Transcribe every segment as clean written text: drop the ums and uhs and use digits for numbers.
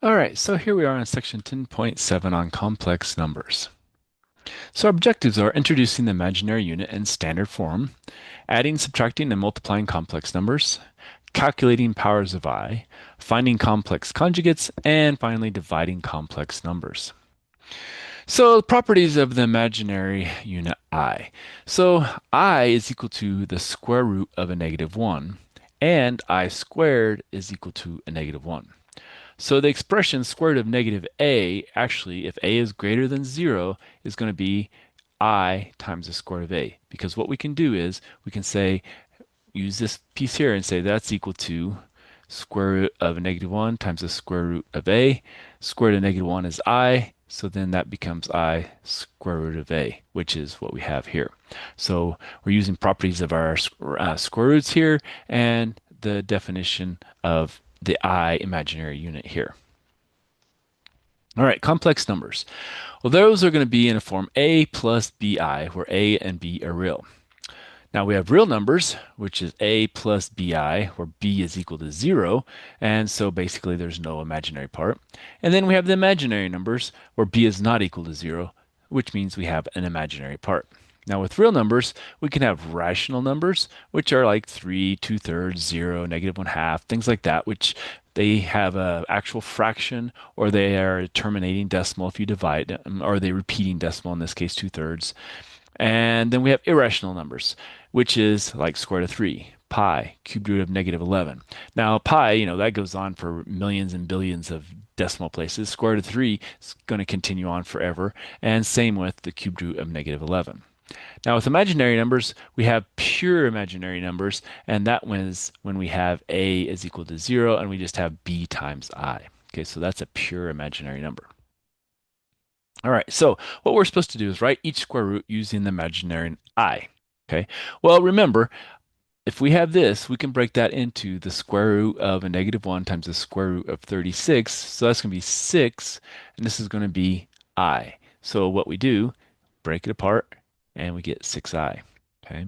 All right, so here we are in section 10.7 on complex numbers. So our objectives are introducing the imaginary unit in standard form, adding, subtracting, and multiplying complex numbers, calculating powers of I, finding complex conjugates, and finally dividing complex numbers. So the properties of the imaginary unit I. So I is equal to the square root of a negative 1, and I squared is equal to a negative 1. So the expression square root of negative a, actually, if a is greater than 0, is going to be I times the square root of a. Because what we can do is we can say, use this piece here and say that's equal to square root of a negative 1 times the square root of a. Square root of negative 1 is I, so then that becomes I square root of a, which is what we have here. So we're using properties of our square roots here and the definition of the I imaginary unit here. All right, complex numbers. Well, those are going to be in a form a plus bi, where a and b are real. Now we have real numbers, which is a plus bi, where b is equal to 0, and so basically there's no imaginary part. And then we have the imaginary numbers, where b is not equal to 0, which means we have an imaginary part. Now with real numbers, we can have rational numbers, which are like 3, 2/3, 0, negative 1/2, things like that, which they have a actual fraction or they are a terminating decimal if you divide, or they repeating decimal, in this case 2/3. And then we have irrational numbers, which is like square root of 3, pi, cube root of negative 11. Now, pi, that goes on for millions and billions of decimal places. Square root of 3 is going to continue on forever. And same with the cube root of negative 11. Now, with imaginary numbers, we have pure imaginary numbers, and that is when we have a is equal to 0 and we just have b times I. Okay, so that's a pure imaginary number. All right, so what we're supposed to do is write each square root using the imaginary I. Okay, well, remember, if we have this, we can break that into the square root of a negative 1 times the square root of 36. So that's going to be 6, and this is going to be I. So what we do, break it apart, and we get 6I. Okay,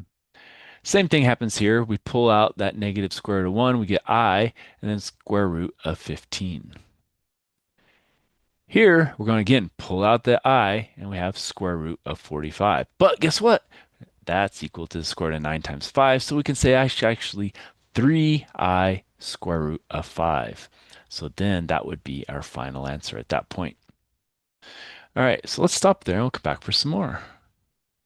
same thing happens here. We pull out that negative square root of 1, we get I, and then square root of 15. Here, we're going to again pull out the I, and we have square root of 45. But guess what? That's equal to the square root of 9 times 5. So we can say actually 3I square root of 5. So then that would be our final answer at that point. All right, so let's stop there and we'll come back for some more.